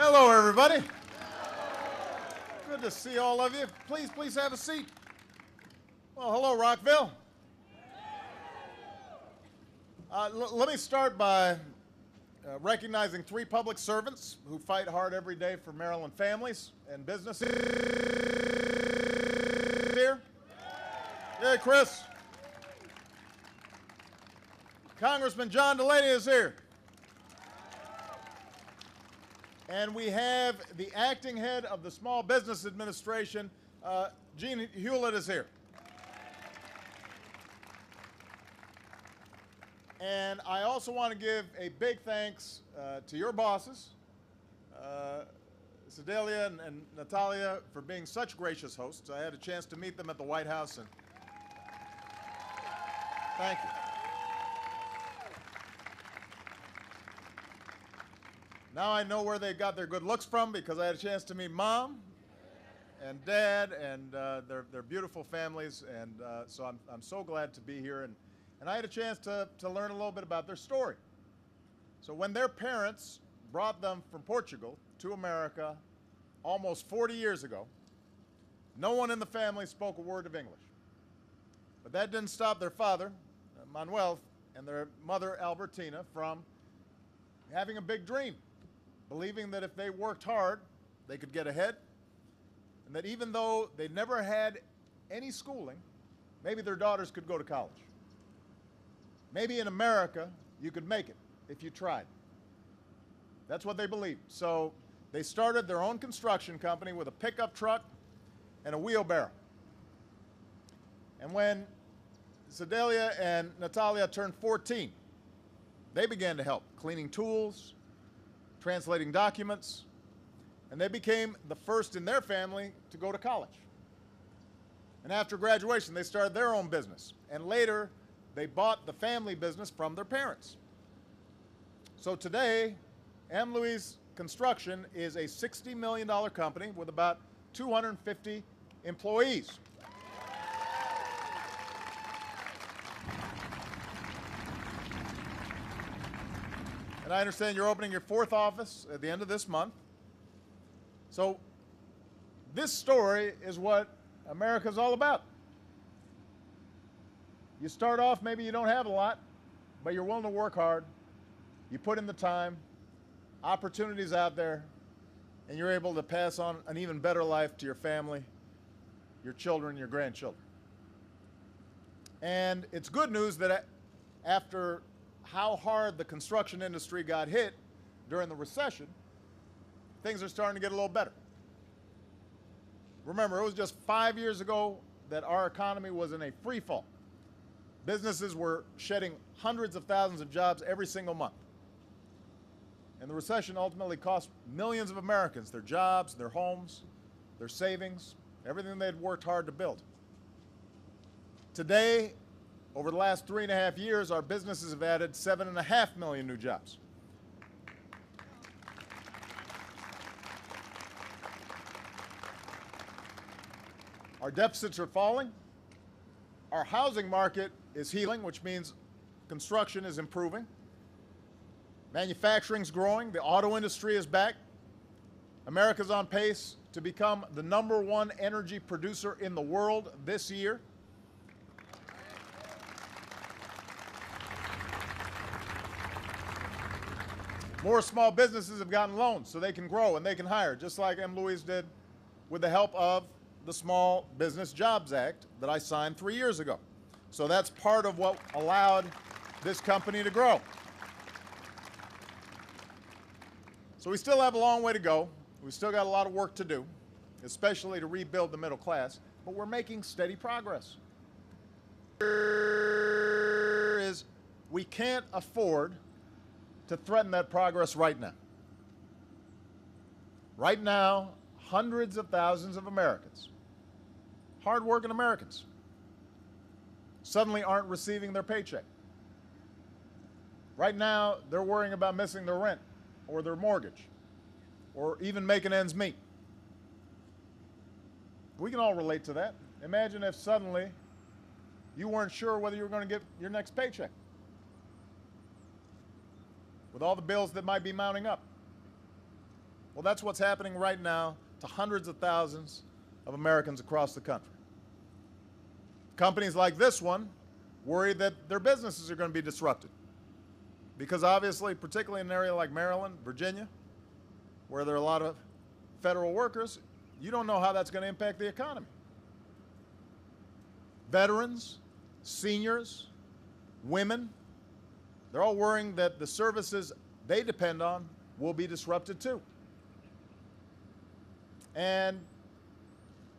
Hello, everybody. Good to see all of you. Please have a seat. Well, hello, Rockville. Let me start by recognizing three public servants who fight hard every day for Maryland families and businesses. Here? Yeah, Chris. Congressman John Delaney is here. And we have the acting head of the Small Business Administration, Gene Hewlett, is here. And I also want to give a big thanks to your bosses, Sedalia and Natalia, for being such gracious hosts. I had a chance to meet them at the White House, and thank you. Now I know where they got their good looks from, because I had a chance to meet Mom and Dad and their beautiful families, and so I'm so glad to be here. And I had a chance to learn a little bit about their story. So when their parents brought them from Portugal to America almost 40 years ago, no one in the family spoke a word of English. But that didn't stop their father, Manuel, and their mother, Albertina, from having a big dream, believing that if they worked hard, they could get ahead, and that even though they never had any schooling, maybe their daughters could go to college. Maybe in America, you could make it if you tried. That's what they believed. So they started their own construction company with a pickup truck and a wheelbarrow. And when Sedalia and Natalia turned 14, they began to help, cleaning tools, translating documents, and they became the first in their family to go to college. And after graduation, they started their own business, and later they bought the family business from their parents. So today, M. Louise Construction is a $60 million company with about 250 employees. And I understand you're opening your fourth office at the end of this month. So this story is what America's all about. You start off, maybe you don't have a lot, but you're willing to work hard. You put in the time, opportunities out there, and you're able to pass on an even better life to your family, your children, your grandchildren. And it's good news that after how hard the construction industry got hit during the recession, things are starting to get a little better. Remember, it was just 5 years ago that our economy was in a free fall. Businesses were shedding hundreds of thousands of jobs every single month. And the recession ultimately cost millions of Americans their jobs, their homes, their savings, everything they'd worked hard to build. Today, over the last 3.5 years, our businesses have added 7.5 million new jobs. Our deficits are falling. Our housing market is healing, which means construction is improving. Manufacturing's growing. The auto industry is back. America's on pace to become the #1 energy producer in the world this year. More small businesses have gotten loans so they can grow and they can hire, just like M. Louise did with the help of the Small Business Jobs Act that I signed 3 years ago. So that's part of what allowed this company to grow. So we still have a long way to go. We still got a lot of work to do, especially to rebuild the middle class, but we're making steady progress. We can't afford to threaten that progress right now. Right now, hundreds of thousands of Americans, hardworking Americans, suddenly aren't receiving their paycheck. Right now, they're worrying about missing their rent or their mortgage or even making ends meet. We can all relate to that. Imagine if suddenly you weren't sure whether you were going to get your next paycheck, with all the bills that might be mounting up. Well, that's what's happening right now to hundreds of thousands of Americans across the country. Companies like this one worry that their businesses are going to be disrupted because obviously, particularly in an area like Maryland, Virginia, where there are a lot of federal workers, you don't know how that's going to impact the economy. Veterans, seniors, women, they're all worrying that the services they depend on will be disrupted too. And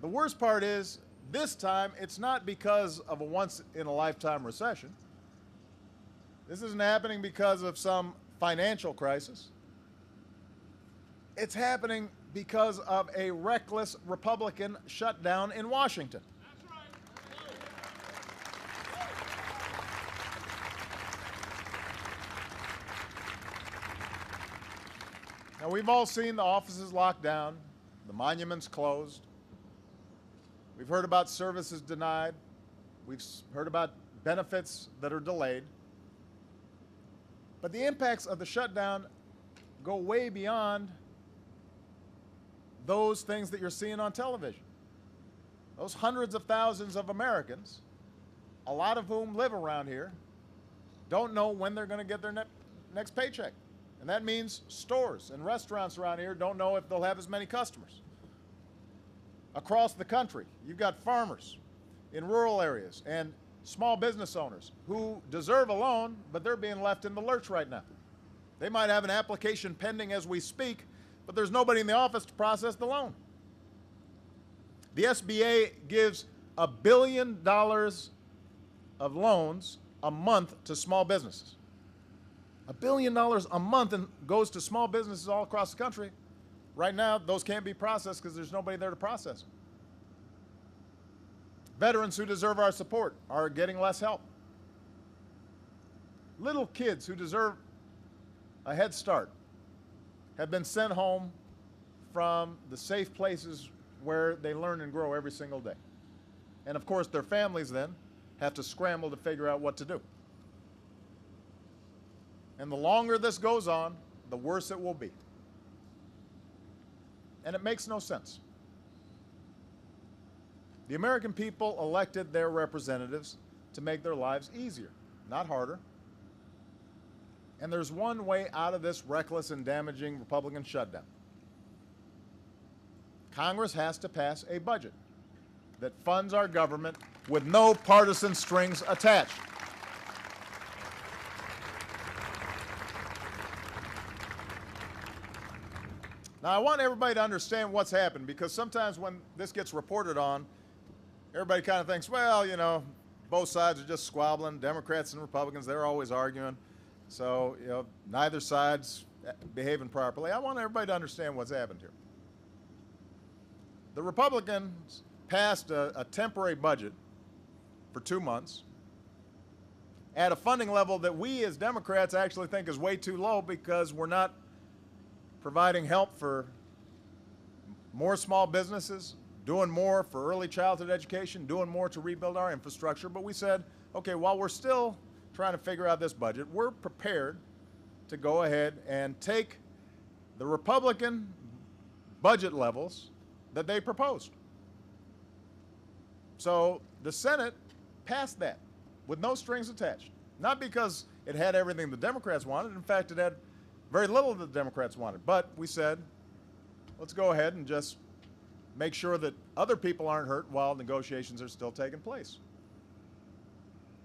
the worst part is, this time, it's not because of a once-in-a-lifetime recession. This isn't happening because of some financial crisis. It's happening because of a reckless Republican shutdown in Washington. Now, we've all seen the offices locked down, the monuments closed. We've heard about services denied. We've heard about benefits that are delayed. But the impacts of the shutdown go way beyond those things that you're seeing on television. Those hundreds of thousands of Americans, a lot of whom live around here, don't know when they're going to get their next paycheck. And that means stores and restaurants around here don't know if they'll have as many customers. Across the country, you've got farmers in rural areas and small business owners who deserve a loan, but they're being left in the lurch right now. They might have an application pending as we speak, but there's nobody in the office to process the loan. The SBA gives $1 billion of loans a month to small businesses. $1 billion a month and goes to small businesses all across the country. Right now, those can't be processed because there's nobody there to process them. Veterans who deserve our support are getting less help. Little kids who deserve a head start have been sent home from the safe places where they learn and grow every single day. And of course, their families then have to scramble to figure out what to do. And the longer this goes on, the worse it will be. And it makes no sense. The American people elected their representatives to make their lives easier, not harder. And there's one way out of this reckless and damaging Republican shutdown. Congress has to pass a budget that funds our government with no partisan strings attached. Now, I want everybody to understand what's happened, because sometimes when this gets reported on, everybody kind of thinks, well, you know, both sides are just squabbling. Democrats and Republicans, they're always arguing. So, you know, neither side's behaving properly. I want everybody to understand what's happened here. The Republicans passed a temporary budget for 2 months at a funding level that we as Democrats actually think is way too low, because we're not providing help for more small businesses, doing more for early childhood education, doing more to rebuild our infrastructure. But we said, okay, while we're still trying to figure out this budget, we're prepared to go ahead and take the Republican budget levels that they proposed. So the Senate passed that with no strings attached. Not because it had everything the Democrats wanted. In fact, it had very little that the Democrats wanted. But we said, let's go ahead and just make sure that other people aren't hurt while negotiations are still taking place.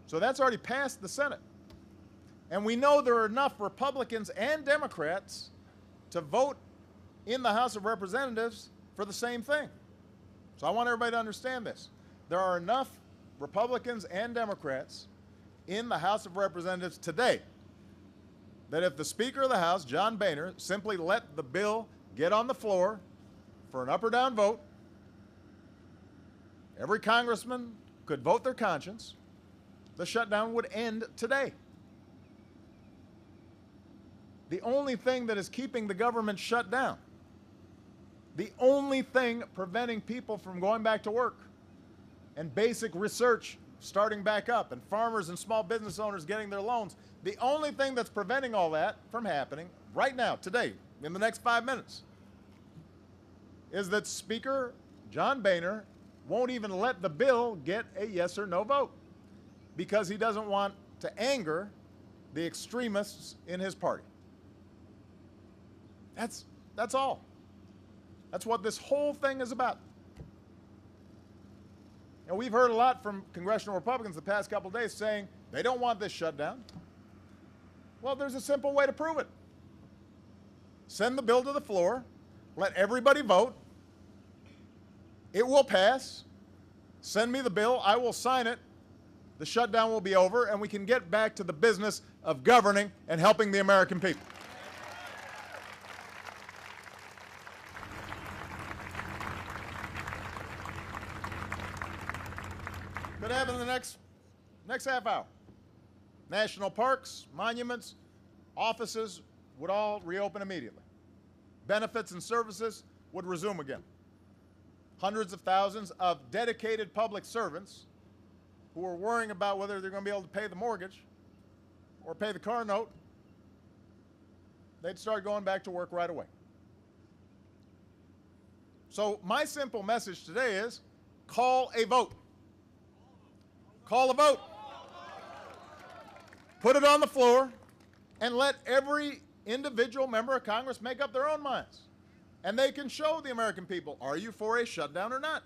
So that's already passed the Senate. And we know there are enough Republicans and Democrats to vote in the House of Representatives for the same thing. So I want everybody to understand this. There are enough Republicans and Democrats in the House of Representatives today that if the Speaker of the House, John Boehner, simply let the bill get on the floor for an up or down vote, every congressman could vote their conscience, the shutdown would end today. The only thing that is keeping the government shut down, the only thing preventing people from going back to work and basic research starting back up and farmers and small business owners getting their loans, the only thing that's preventing all that from happening right now, today, in the next 5 minutes, is that Speaker John Boehner won't even let the bill get a yes or no vote because he doesn't want to anger the extremists in his party. That's all. That's what this whole thing is about. And we've heard a lot from congressional Republicans the past couple of days saying they don't want this shutdown. Well, there's a simple way to prove it. Send the bill to the floor, let everybody vote. It will pass. Send me the bill, I will sign it. The shutdown will be over, and we can get back to the business of governing and helping the American people. Could happen in the next half hour. National parks, monuments, offices would all reopen immediately. Benefits and services would resume again. Hundreds of thousands of dedicated public servants who are worrying about whether they're going to be able to pay the mortgage or pay the car note, they'd start going back to work right away. So my simple message today is call a vote. Call a vote. Put it on the floor and let every individual member of Congress make up their own minds. And they can show the American people, are you for a shutdown or not?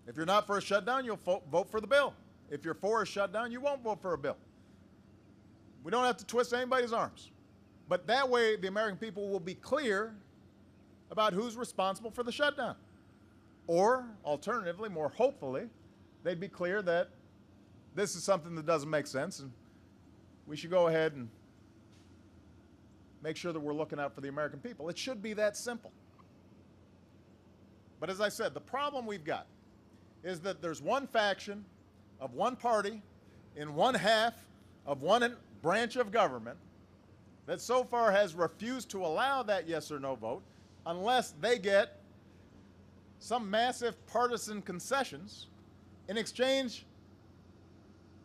If you're not for a shutdown, you'll vote for the bill. If you're for a shutdown, you won't vote for a bill. We don't have to twist anybody's arms. But that way, the American people will be clear about who's responsible for the shutdown. Or, alternatively, more hopefully, they'd be clear that this is something that doesn't make sense and we should go ahead and make sure that we're looking out for the American people. It should be that simple. But as I said, the problem we've got is that there's one faction of one party in one half of one branch of government that so far has refused to allow that yes or no vote unless they get some massive partisan concessions in exchange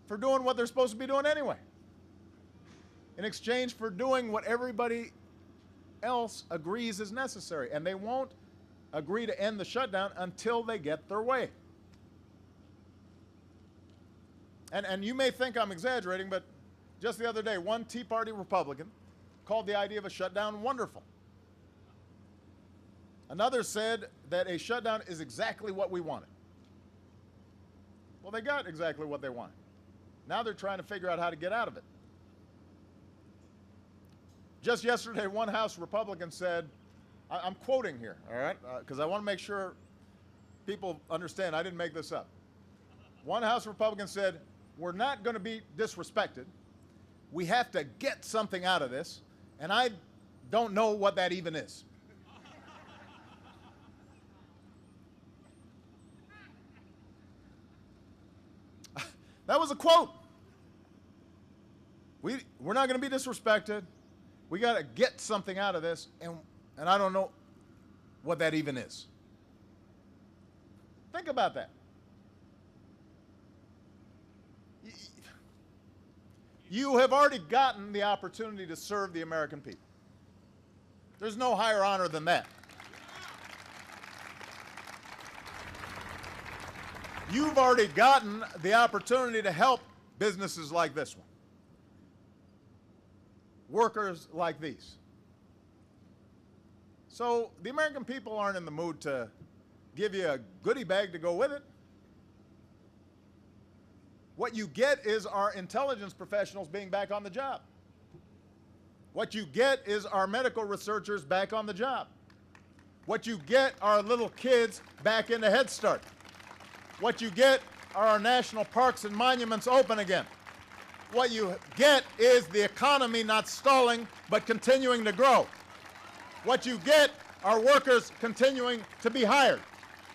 for doing what they're supposed to be doing anyway. In exchange for doing what everybody else agrees is necessary. And they won't agree to end the shutdown until they get their way. And you may think I'm exaggerating, but just the other day, one Tea Party Republican called the idea of a shutdown wonderful. Another said that a shutdown is exactly what we wanted. Well, they got exactly what they wanted. Now they're trying to figure out how to get out of it. Just yesterday, one House Republican said, I'm quoting here, all right, because I want to make sure people understand I didn't make this up. One House Republican said, we're not going to be disrespected. We have to get something out of this, and I don't know what that even is. That was a quote. We're not going to be disrespected. We got to get something out of this, and I don't know what that even is. Think about that. You have already gotten the opportunity to serve the American people. There's no higher honor than that. You've already gotten the opportunity to help businesses like this one, workers like these. So the American people aren't in the mood to give you a goodie bag to go with it. What you get is our intelligence professionals being back on the job. What you get is our medical researchers back on the job. What you get are little kids back into Head Start. What you get are our national parks and monuments open again. What you get is the economy not stalling, but continuing to grow. What you get are workers continuing to be hired.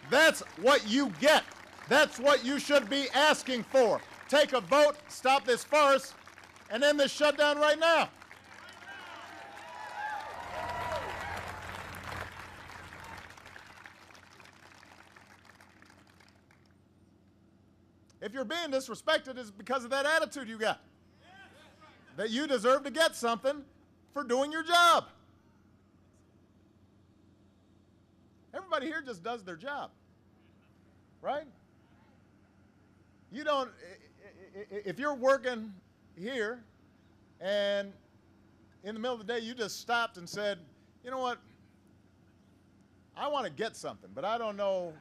That's what you get. That's what you should be asking for. Take a vote, stop this farce, and end this shutdown right now. If you're being disrespected, it's because of that attitude you got. That you deserve to get something for doing your job. everybody here just does their job, right? You don't, if you're working here and in the middle of the day you just stopped and said, you know what, I want to get something, but I don't know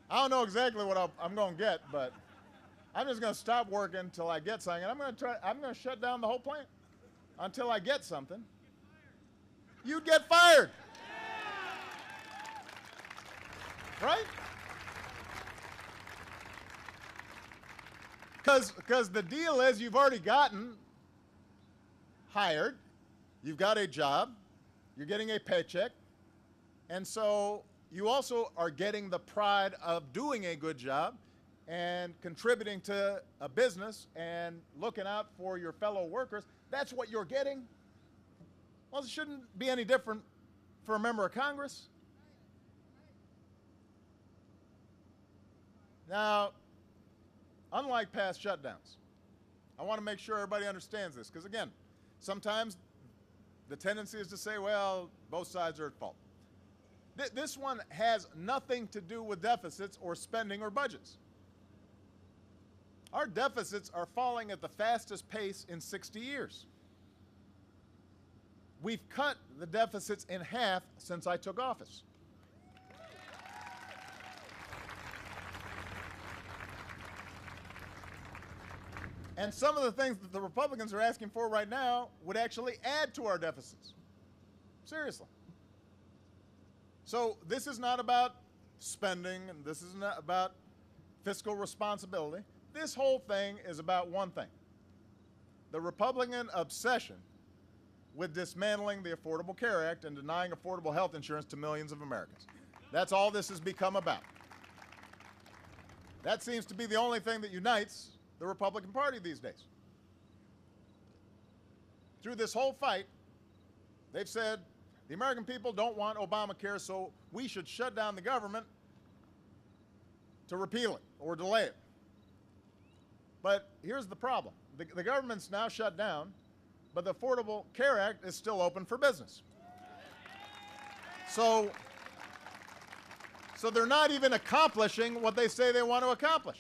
exactly what I'm going to get, but I'm just going to stop working until I get something, and I'm going to shut down the whole plant until I get something. You'd get fired. Right? Because the deal is you've already gotten hired, you've got a job, you're getting a paycheck, and so you also are getting the pride of doing a good job and contributing to a business and looking out for your fellow workers. That's what you're getting. Well, it shouldn't be any different for a member of Congress. Now, unlike past shutdowns, I want to make sure everybody understands this, because again, sometimes the tendency is to say, well, both sides are at fault. This one has nothing to do with deficits or spending or budgets. Our deficits are falling at the fastest pace in 60 years. We've cut the deficits in half since I took office. And some of the things that the Republicans are asking for right now would actually add to our deficits. Seriously. So this is not about spending, and this is not about fiscal responsibility. This whole thing is about one thing: the Republican obsession with dismantling the Affordable Care Act and denying affordable health insurance to millions of Americans. That's all this has become about. That seems to be the only thing that unites the Republican Party these days. Through this whole fight, they've said the American people don't want Obamacare, so we should shut down the government to repeal it or delay it. But here's the problem. The government's now shut down, but the Affordable Care Act is still open for business. So they're not even accomplishing what they say they want to accomplish.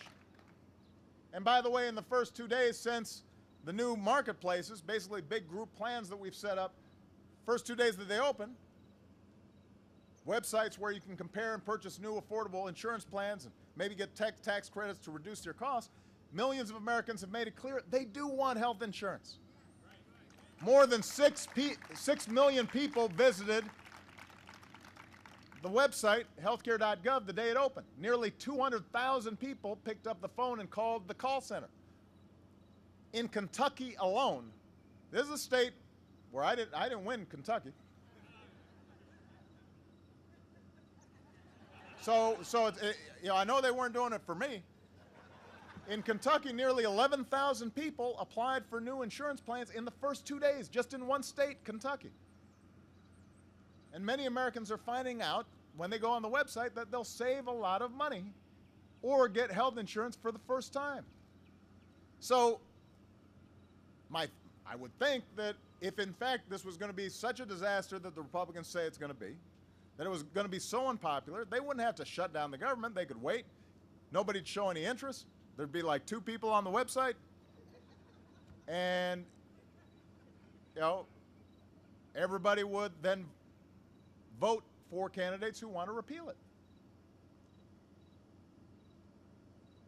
And by the way, in the first 2 days since the new marketplaces, basically big group plans that we've set up, first 2 days that they open, websites where you can compare and purchase new affordable insurance plans and maybe get tax credits to reduce their costs, millions of Americans have made it clear they do want health insurance. More than 6 million people visited the website, healthcare.gov, the day it opened. Nearly 200,000 people picked up the phone and called the call center. In Kentucky alone, this is a state where I didn't win Kentucky. So I know they weren't doing it for me. In Kentucky, nearly 11,000 people applied for new insurance plans in the first 2 days, just in one state, Kentucky. And many Americans are finding out when they go on the website that they'll save a lot of money or get health insurance for the first time. So I would think that if in fact this was going to be such a disaster that the Republicans say it's going to be, that it was going to be so unpopular, they wouldn't have to shut down the government. They could wait. Nobody'd show any interest. There'd be like 2 people on the website, and everybody would then vote for candidates who want to repeal it.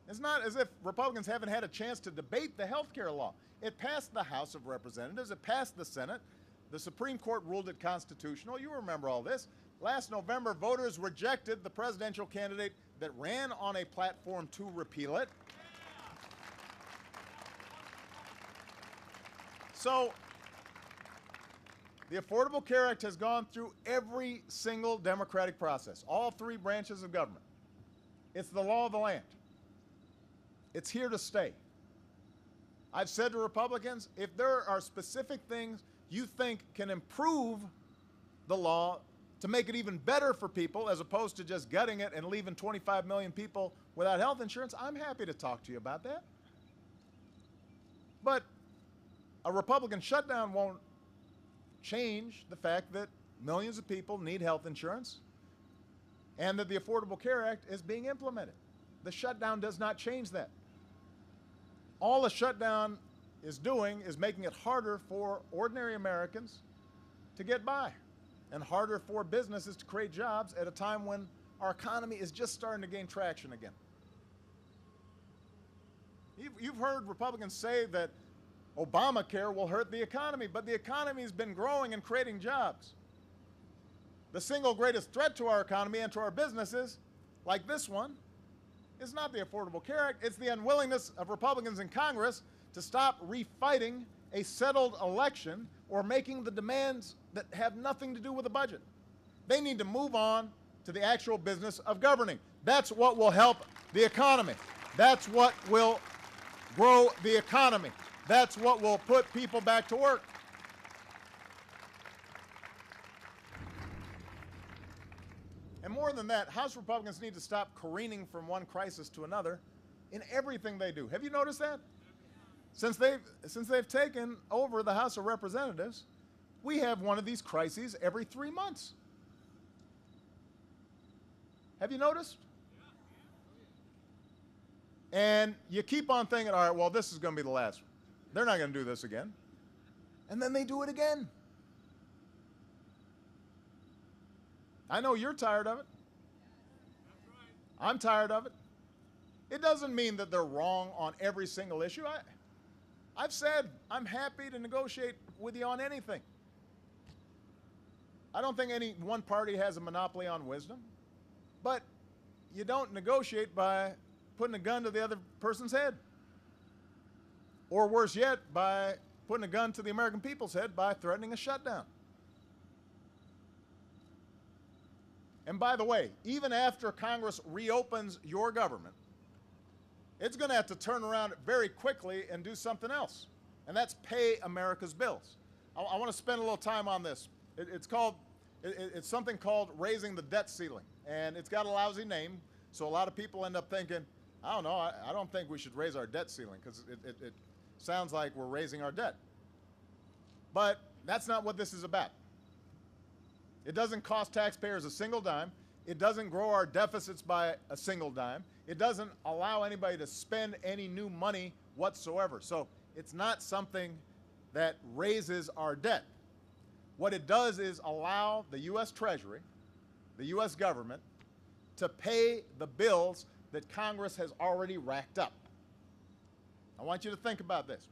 It's not as if Republicans haven't had a chance to debate the health care law. It passed the House of Representatives. It passed the Senate. The Supreme Court ruled it constitutional. You remember all this. Last November, voters rejected the presidential candidate that ran on a platform to repeal it. So the Affordable Care Act has gone through every single democratic process, all 3 branches of government. It's the law of the land. It's here to stay. I've said to Republicans, if there are specific things you think can improve the law to make it even better for people as opposed to just gutting it and leaving 25 million people without health insurance, I'm happy to talk to you about that. But a Republican shutdown won't change the fact that millions of people need health insurance, and that the Affordable Care Act is being implemented. The shutdown does not change that. All the shutdown is doing is making it harder for ordinary Americans to get by and harder for businesses to create jobs at a time when our economy is just starting to gain traction again. You've heard Republicans say that Obamacare will hurt the economy, but the economy has been growing and creating jobs. The single greatest threat to our economy and to our businesses, like this one, is not the Affordable Care Act. It's the unwillingness of Republicans in Congress to stop refighting a settled election or making the demands that have nothing to do with the budget. They need to move on to the actual business of governing. That's what will help the economy. That's what will grow the economy. That's what will put people back to work. And more than that, House Republicans need to stop careening from one crisis to another in everything they do. Have you noticed that? Since they've taken over the House of Representatives, we have one of these crises every 3 months. Have you noticed? And you keep on thinking, all right, well, this is going to be the last one. They're not going to do this again. And then they do it again. I know you're tired of it. I'm tired of it. It doesn't mean that they're wrong on every single issue. I've said I'm happy to negotiate with you on anything. I don't think any one party has a monopoly on wisdom, but you don't negotiate by putting a gun to the other person's head. Or worse yet, by putting a gun to the American people's head by threatening a shutdown. And by the way, even after Congress reopens your government, it's going to have to turn around very quickly and do something else, and that's pay America's bills. I want to spend a little time on this. It's something called raising the debt ceiling, and it's got a lousy name, so a lot of people end up thinking, I don't know, I don't think we should raise our debt ceiling because it sounds like we're raising our debt. But that's not what this is about. It doesn't cost taxpayers a single dime. It doesn't grow our deficits by a single dime. It doesn't allow anybody to spend any new money whatsoever. So it's not something that raises our debt. What it does is allow the U.S. Treasury, the U.S. government, to pay the bills that Congress has already racked up. I want you to think about this.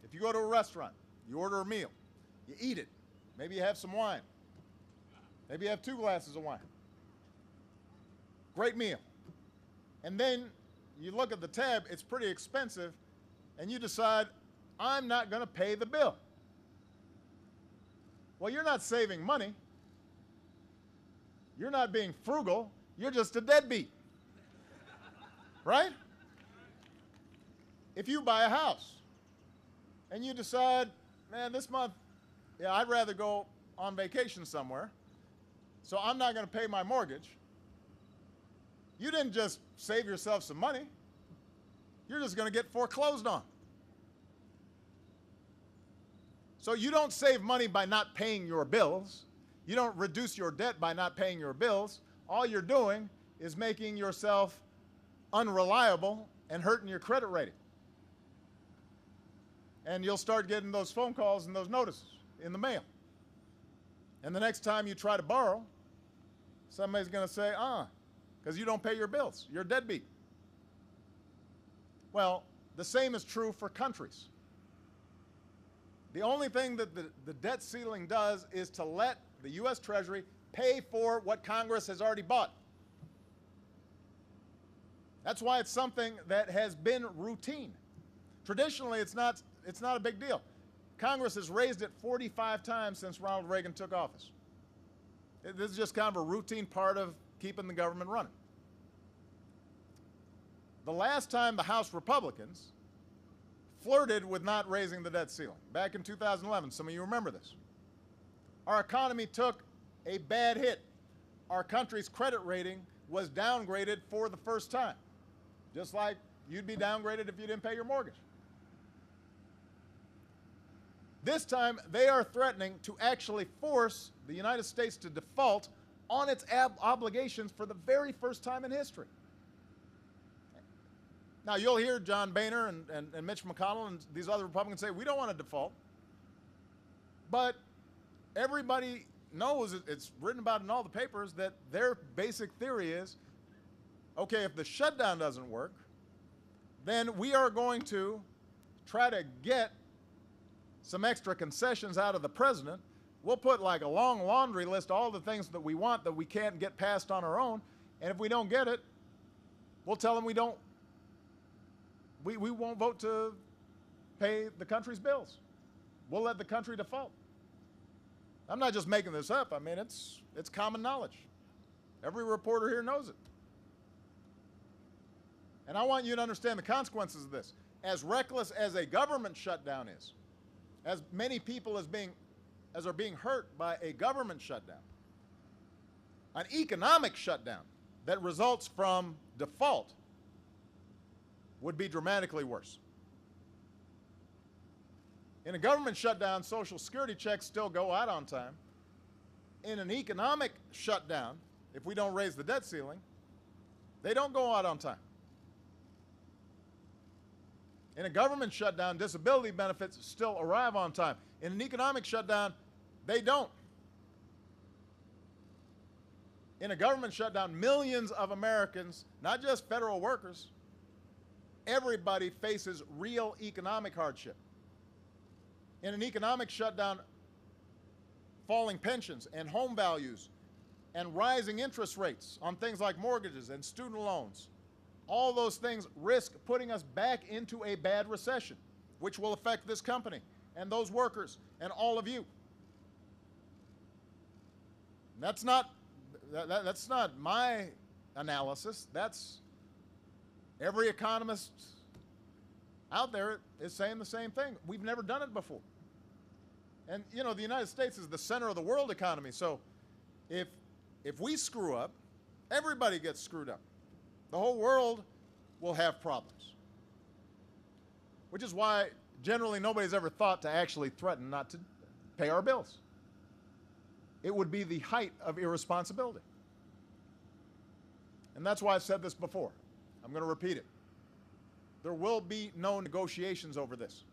If you go to a restaurant, you order a meal, you eat it, maybe you have some wine, maybe you have 2 glasses of wine. Great meal. And then you look at the tab, it's pretty expensive, and you decide, I'm not going to pay the bill. Well, you're not saving money. You're not being frugal. You're just a deadbeat. Right? If you buy a house and you decide, man, this month, yeah, I'd rather go on vacation somewhere, so I'm not going to pay my mortgage. You didn't just save yourself some money. You're just going to get foreclosed on. So you don't save money by not paying your bills. You don't reduce your debt by not paying your bills. All you're doing is making yourself unreliable and hurting your credit rating. And you'll start getting those phone calls and those notices in the mail. And the next time you try to borrow, somebody's going to say, because you don't pay your bills. You're a deadbeat. Well, the same is true for countries. The only thing that the debt ceiling does is to let the U.S. Treasury pay for what Congress has already bought. That's why it's something that has been routine. Traditionally, it's not a big deal. Congress has raised it 45 times since Ronald Reagan took office. This is just kind of a routine part of keeping the government running. The last time the House Republicans flirted with not raising the debt ceiling, back in 2011, some of you remember this, our economy took a bad hit. Our country's credit rating was downgraded for the first time, just like you'd be downgraded if you didn't pay your mortgage. This time, they are threatening to actually force the United States to default on its obligations for the very first time in history. Now, you'll hear John Boehner and Mitch McConnell and these other Republicans say, we don't want to default. But everybody knows, it's written about in all the papers, that their basic theory is, okay, if the shutdown doesn't work, then we are going to try to get some extra concessions out of the president. We'll put like a long laundry list of all the things that we want that we can't get passed on our own, and if we don't get it, we'll tell them we won't vote to pay the country's bills. We'll let the country default. I'm not just making this up. I mean, it's common knowledge. Every reporter here knows it. And I want you to understand the consequences of this. As reckless as a government shutdown is, as many people as are being hurt by a government shutdown, an economic shutdown that results from default would be dramatically worse. In a government shutdown, Social Security checks still go out on time. In an economic shutdown, if we don't raise the debt ceiling, they don't go out on time. In a government shutdown, disability benefits still arrive on time. In an economic shutdown, they don't. In a government shutdown, millions of Americans, not just federal workers, everybody faces real economic hardship. In an economic shutdown, falling pensions and home values and rising interest rates on things like mortgages and student loans, all those things risk putting us back into a bad recession, which will affect this company and those workers and all of you. That's not my analysis. That's every economist out there is saying the same thing. We've never done it before. And you know, the United States is the center of the world economy, so if we screw up, everybody gets screwed up. The whole world will have problems. Which is why generally nobody's ever thought to actually threaten not to pay our bills. It would be the height of irresponsibility. And that's why I've said this before. I'm going to repeat it. There will be no negotiations over this.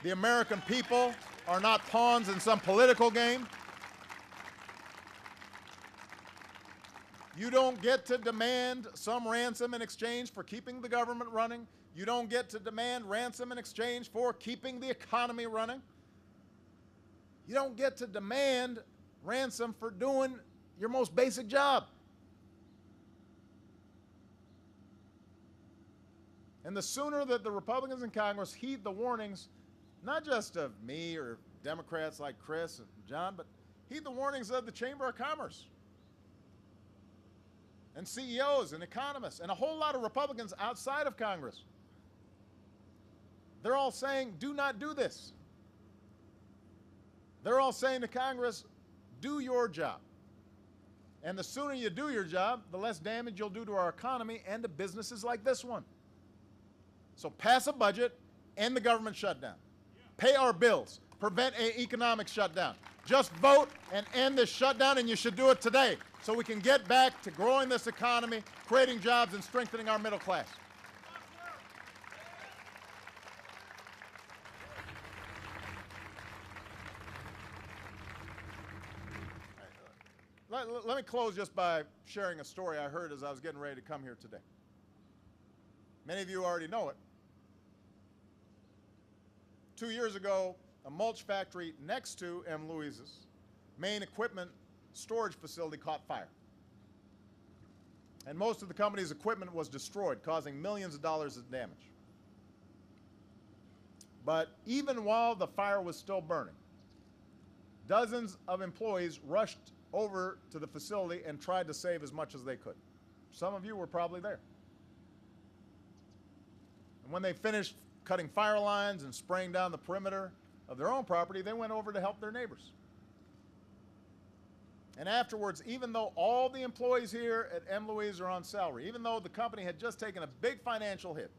The American people are not pawns in some political game. You don't get to demand some ransom in exchange for keeping the government running. You don't get to demand ransom in exchange for keeping the economy running. You don't get to demand ransom for doing your most basic job. And the sooner that the Republicans in Congress heed the warnings, not just of me or Democrats like Chris and John, but heed the warnings of the Chamber of Commerce and CEOs and economists and a whole lot of Republicans outside of Congress. They're all saying, do not do this. They're all saying to Congress, do your job. And the sooner you do your job, the less damage you'll do to our economy and to businesses like this one. So pass a budget, end the government shutdown. Pay our bills, prevent an economic shutdown. Just vote and end this shutdown, and you should do it today so we can get back to growing this economy, creating jobs, and strengthening our middle class. Let me close just by sharing a story I heard as I was getting ready to come here today. Many of you already know it. 2 years ago, a mulch factory next to M. Louise's main equipment storage facility caught fire. And most of the company's equipment was destroyed, causing millions of dollars of damage. But even while the fire was still burning, dozens of employees rushed over to the facility and tried to save as much as they could. Some of you were probably there. And when they finished cutting fire lines and spraying down the perimeter of their own property, they went over to help their neighbors. And afterwards, even though all the employees here at M. Louise are on salary, even though the company had just taken a big financial hit,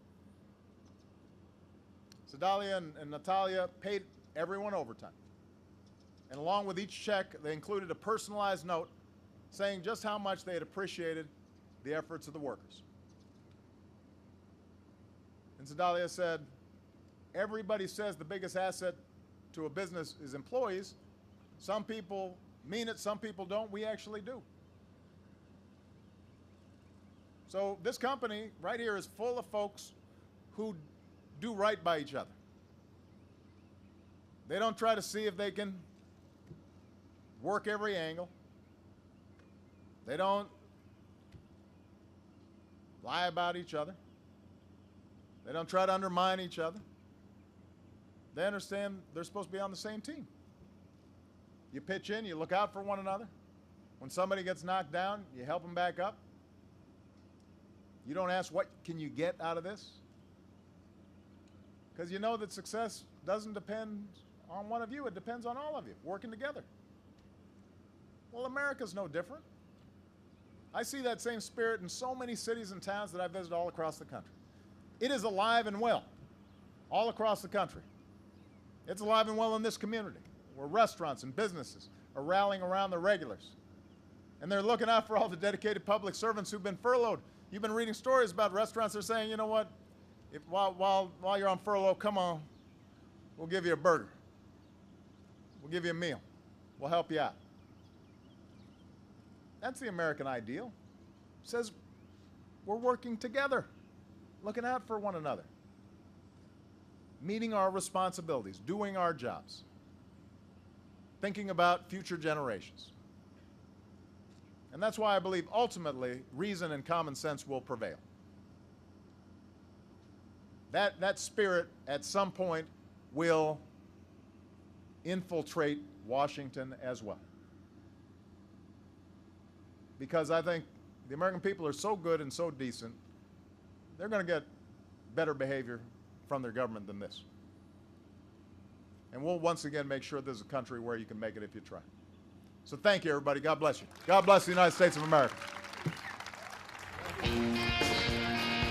Sedalia and Natalia paid everyone overtime. And along with each check, they included a personalized note saying just how much they had appreciated the efforts of the workers. And Sedalia said, everybody says the biggest asset to a business is employees. Some people mean it, some people don't. We actually do. So this company right here is full of folks who do right by each other. They don't try to see if they can work every angle. They don't lie about each other. They don't try to undermine each other. They understand they're supposed to be on the same team. You pitch in, you look out for one another. When somebody gets knocked down, you help them back up. You don't ask, what can you get out of this? Because you know that success doesn't depend on one of you. It depends on all of you working together. Well, America's no different. I see that same spirit in so many cities and towns that I visit all across the country. It is alive and well all across the country. It's alive and well in this community, where restaurants and businesses are rallying around the regulars. And they're looking out for all the dedicated public servants who've been furloughed. You've been reading stories about restaurants that are saying, you know what, while you're on furlough, come on, we'll give you a burger. We'll give you a meal. We'll help you out. That's the American ideal. It says we're working together, looking out for one another, meeting our responsibilities, doing our jobs, thinking about future generations. And that's why I believe ultimately reason and common sense will prevail. That spirit at some point will infiltrate Washington as well. Because I think the American people are so good and so decent, they're going to get better behavior from their government than this. And we'll once again make sure this is a country where you can make it if you try. So thank you, everybody. God bless you. God bless the United States of America.